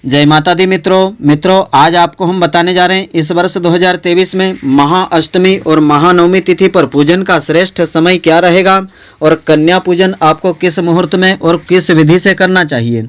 जय माता दी मित्रों आज आपको हम बताने जा रहे हैं इस वर्ष 2023 में महाअष्टमी और महानवमी तिथि पर पूजन का श्रेष्ठ समय क्या रहेगा और कन्या पूजन आपको किस मुहूर्त में और किस विधि से करना चाहिए।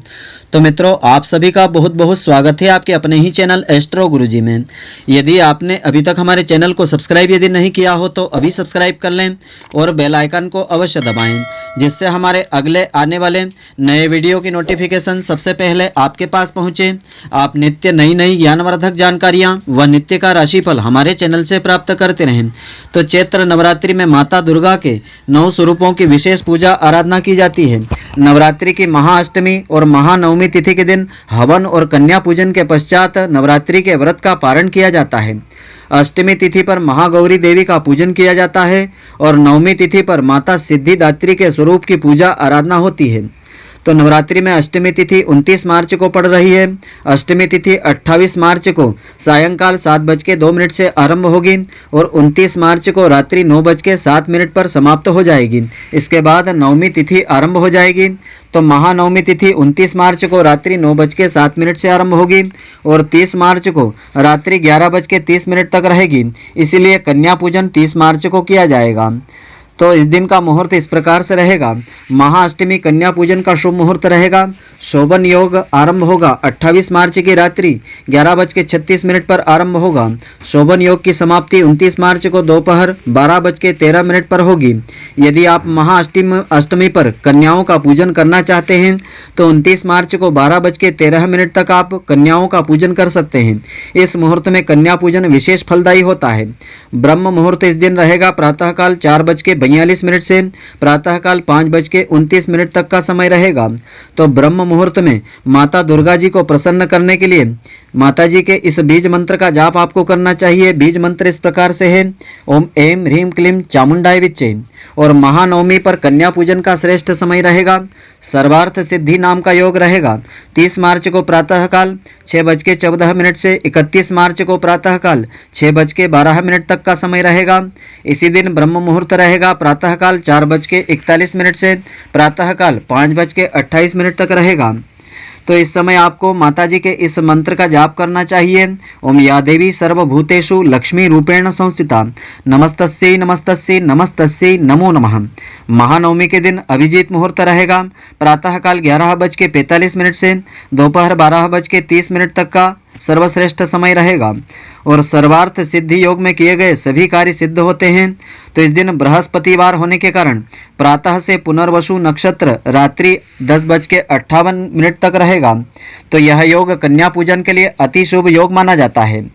तो मित्रों आप सभी का बहुत बहुत स्वागत है आपके अपने ही चैनल एस्ट्रो गुरुजी में। यदि आपने अभी तक हमारे चैनल को सब्सक्राइब यदि नहीं किया हो तो अभी सब्सक्राइब कर लें और बेल आइकन को अवश्य दबाएं, जिससे हमारे अगले आने वाले नए वीडियो की नोटिफिकेशन सबसे पहले आपके पास पहुंचे। आप नित्य नई ज्ञानवर्धक जानकारियां व नित्य का राशिफल हमारे चैनल से प्राप्त करते रहें। तो चैत्र नवरात्रि में माता दुर्गा के 9 स्वरूपों की विशेष पूजा आराधना की जाती है। नवरात्रि की महाअष्टमी और महानवमी तिथि के दिन हवन और कन्या पूजन के पश्चात नवरात्रि के व्रत का पारण किया जाता है। अष्टमी तिथि पर महागौरी देवी का पूजन किया जाता है और नवमी तिथि पर माता सिद्धिदात्री के स्वरूप की पूजा आराधना होती है। तो नवरात्रि में अष्टमी तिथि 29 मार्च को पड़ रही है। अष्टमी तिथि 28 मार्च को सायंकाल 7:02 से आरंभ होगी और 29 मार्च को रात्रि 9:07 पर समाप्त हो जाएगी। इसके बाद नवमी तिथि आरंभ हो जाएगी। तो महानवमी तिथि 29 मार्च को रात्रि 9:07 से आरंभ होगी और 30 मार्च को रात्रि 11:30 तक रहेगी। इसीलिए कन्या पूजन 30 मार्च को किया जाएगा। तो इस दिन का मुहूर्त इस प्रकार से रहेगा। महाअष्टमी कन्या पूजन का शुभ मुहूर्त रहेगा। शोभन योग आरंभ होगा 28 मार्च की रात्रि 11:36 पर आरंभ होगा। शोभन योग की समाप्ति 29 मार्च को दोपहर 12:13 पर होगी। यदि आप महाअष्टमी पर कन्याओं का पूजन करना चाहते हैं तो 29 मार्च को 12:13 तक आप कन्याओं का पूजन कर सकते हैं। इस मुहूर्त में कन्या पूजन विशेष फलदायी होता है। ब्रह्म मुहूर्त इस दिन रहेगा प्रातःकाल 4:42 से प्रातःकाल 5:29 तक का समय रहेगा। तो ब्रह्म मुहूर्त में माता दुर्गा जी को प्रसन्न करने के लिए माता जी के इस बीज मंत्र का जाप आपको करना चाहिए। बीज मंत्र इस प्रकार से है, ओम ऐं ह्रीं क्लीं चामुंडाय विच्चे। और महानवमी पर कन्या पूजन का श्रेष्ठ समय रहेगा। सर्वार्थ सिद्धि नाम का योग रहेगा। 30 मार्च को प्रातःकाल 6:14 से 31 मार्च को प्रातःकाल 6:12 तक का समय रहेगा। इसी दिन ब्रह्म मुहूर्त रहेगा प्रातःकाल 4:41 से प्रातःकाल 5:28 तक रहेगा। तो इस समय आपको माता जी के इस मंत्र का जाप करना चाहिए। ओम या देवी सर्वभूतेषु लक्ष्मी रूपेण संस्थिता नमस्तस्यै नमस्तस्यै नमस्तस्यै नमो नमः। महानवमी के दिन अभिजीत मुहूर्त रहेगा प्रातःकाल 11:45 से दोपहर 12:30 तक का सर्वश्रेष्ठ समय रहेगा और सर्वार्थ सिद्धि योग में किए गए सभी कार्य सिद्ध होते हैं। तो इस दिन बृहस्पतिवार होने के कारण प्रातः से पुनर्वसु नक्षत्र रात्रि 10:58 तक रहेगा। तो यह योग कन्या पूजन के लिए अति शुभ योग माना जाता है।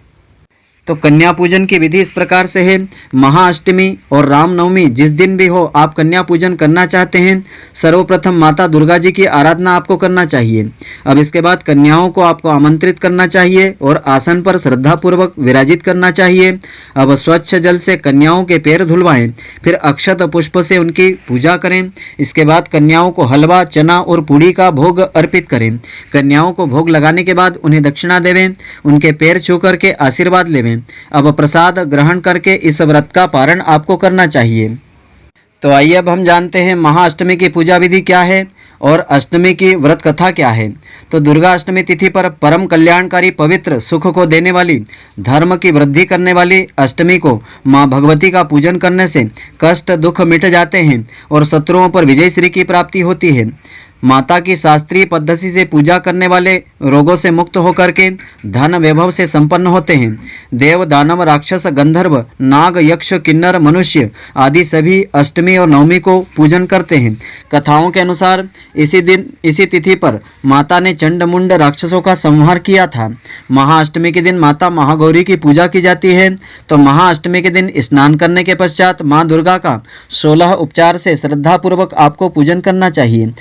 तो कन्या पूजन की विधि इस प्रकार से है। महाअष्टमी और रामनवमी जिस दिन भी हो आप कन्या पूजन करना चाहते हैं, सर्वप्रथम माता दुर्गा जी की आराधना आपको करना चाहिए। अब इसके बाद कन्याओं को आपको आमंत्रित करना चाहिए और आसन पर श्रद्धापूर्वक विराजित करना चाहिए। अब स्वच्छ जल से कन्याओं के पैर धुलवाएं, फिर अक्षत पुष्प से उनकी पूजा करें। इसके बाद कन्याओं को हलवा, चना और पूड़ी का भोग अर्पित करें। कन्याओं को भोग लगाने के बाद उन्हें दक्षिणा देवें, उनके पैर छू करके आशीर्वाद लेवें। अब प्रसाद ग्रहण करके इस व्रत का पारण आपको करना चाहिए। तो आइए अब हम जानते हैं महाअष्टमी की पूजा विधि क्या है और अष्टमी की व्रत कथा क्या है। तो दुर्गा अष्टमी तिथि पर परम कल्याणकारी, पवित्र, सुख को देने वाली, धर्म की वृद्धि करने वाली अष्टमी को माँ भगवती का पूजन करने से कष्ट दुख मिट जाते हैं और शत्रुओं पर विजय श्री की प्राप्ति होती है। माता की शास्त्रीय पद्धति से पूजा करने वाले रोगों से मुक्त होकर के धन वैभव से संपन्न होते हैं। देव, दानव, राक्षस, गंधर्व, नाग, यक्ष, किन्नर, मनुष्य आदि सभी अष्टमी और नवमी को पूजन करते हैं। कथाओं के अनुसार इसी तिथि पर माता ने चंड-मुंड राक्षसों का संहार किया था। महाअष्टमी के दिन माता महागौरी की पूजा की जाती है। तो महाअष्टमी के दिन स्नान करने के पश्चात माँ दुर्गा का 16 उपचार से श्रद्धापूर्वक आपको पूजन करना चाहिए।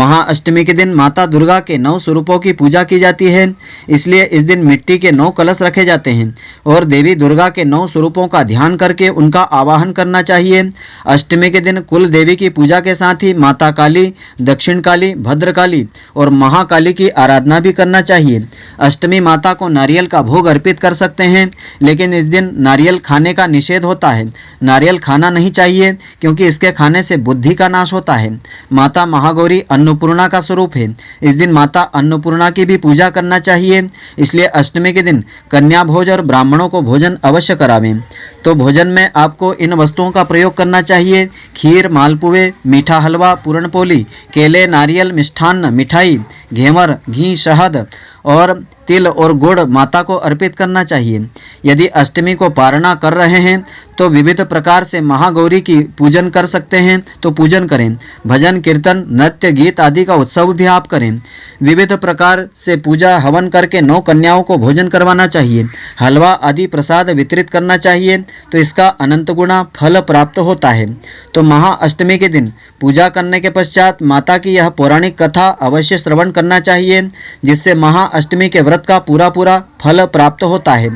महाअष्टमी के दिन माता दुर्गा के 9 स्वरूपों की पूजा की जाती है, इसलिए इस दिन मिट्टी के 9 कलश रखे जाते हैं और देवी दुर्गा के 9 स्वरूपों का ध्यान करके उनका आवाहन करना चाहिए। अष्टमी के दिन कुल देवी की पूजा के साथ ही माता काली, दक्षिण काली, भद्रकाली और महाकाली की आराधना भी करना चाहिए। अष्टमी माता को नारियल का भोग अर्पित कर सकते हैं, लेकिन इस दिन नारियल खाने का निषेध होता है। नारियल खाना नहीं चाहिए क्योंकि इसके खाने से बुद्धि का नाश होता है। माता महागौरी अन्नपूर्णा का स्वरूप है। इस दिन माता अन्नपूर्णा की भी पूजा करना चाहिए, इसलिए अष्टमी के दिन कन्या भोज और ब्राह्मणों को भोजन अवश्य करावें। तो भोजन में आपको इन वस्तुओं का प्रयोग करना चाहिए: खीर, मालपुए, मीठा हलवा, पूरणपोली, केले, नारियल, मिष्ठान्न, मिठाई, घेवर, घी, शहद और तिल और गुड़ माता को अर्पित करना चाहिए। यदि अष्टमी को पारणा कर रहे हैं तो विविध प्रकार से महागौरी की पूजन कर सकते हैं तो पूजन करें। भजन, कीर्तन, नृत्य, गीत आदि का उत्सव भी आप करें। विविध प्रकार से पूजा हवन करके 9 कन्याओं को भोजन करवाना चाहिए। हलवा आदि प्रसाद वितरित करना चाहिए तो इसका अनंत गुना फल प्राप्त होता है। तो महाअष्टमी के दिन पूजा करने के पश्चात माता की यह पौराणिक कथा अवश्य श्रवण करना चाहिए, जिससे महाअष्टमी के व्रत का पूरा फल प्राप्त होता है।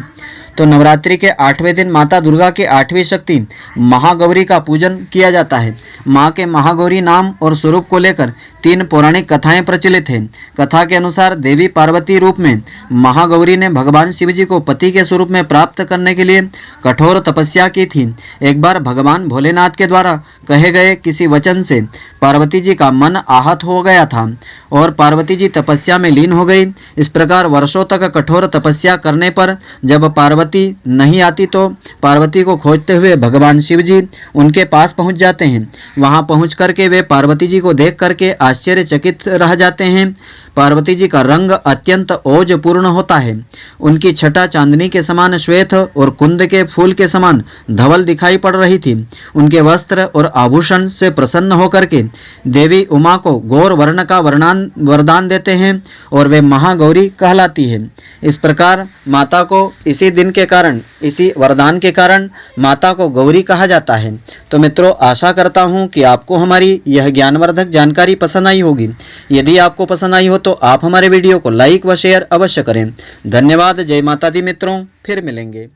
तो नवरात्रि के 8वें दिन माता दुर्गा के 8वीं शक्ति महागौरी का पूजन किया जाता है। माँ के महागौरी नाम और स्वरूप को लेकर 3 पौराणिक कथाएं प्रचलित हैं। कथा के अनुसार देवी पार्वती रूप में महागौरी ने भगवान शिव जी को पति के स्वरूप में प्राप्त करने के लिए कठोर तपस्या की थी। एक बार भगवान भोलेनाथ के द्वारा कहे गए किसी वचन से पार्वती जी का मन आहत हो गया था और पार्वती जी तपस्या में लीन हो गई। इस प्रकार वर्षों तक कठोर तपस्या करने पर जब पार्वती नहीं आती तो पार्वती को खोजते हुए भगवान शिव जी उनके पास पहुंच जाते हैं। वहां पहुंच करके वे पार्वती जी को देख करके आश्चर्यचकित रह जाते हैं। पार्वती जी का रंग अत्यंत ओजपूर्ण होता है। उनकी छटा चांदनी के समान श्वेत और कुंद के फूल के समान धवल दिखाई पड़ रही थी। उनके वस्त्र और आभूषण से प्रसन्न होकर के देवी उमा को गौर वर्ण का वरदान देते हैं और वे महागौरी कहलाती है। इस प्रकार माता को इसी दिन के कारण, इसी वरदान के कारण माता को गौरी कहा जाता है। तो मित्रों, आशा करता हूँ कि आपको हमारी यह ज्ञानवर्धक जानकारी पसंद आई होगी। यदि आपको पसंद आई हो तो आप हमारे वीडियो को लाइक व शेयर अवश्य करें। धन्यवाद। जय माता दी मित्रों, फिर मिलेंगे।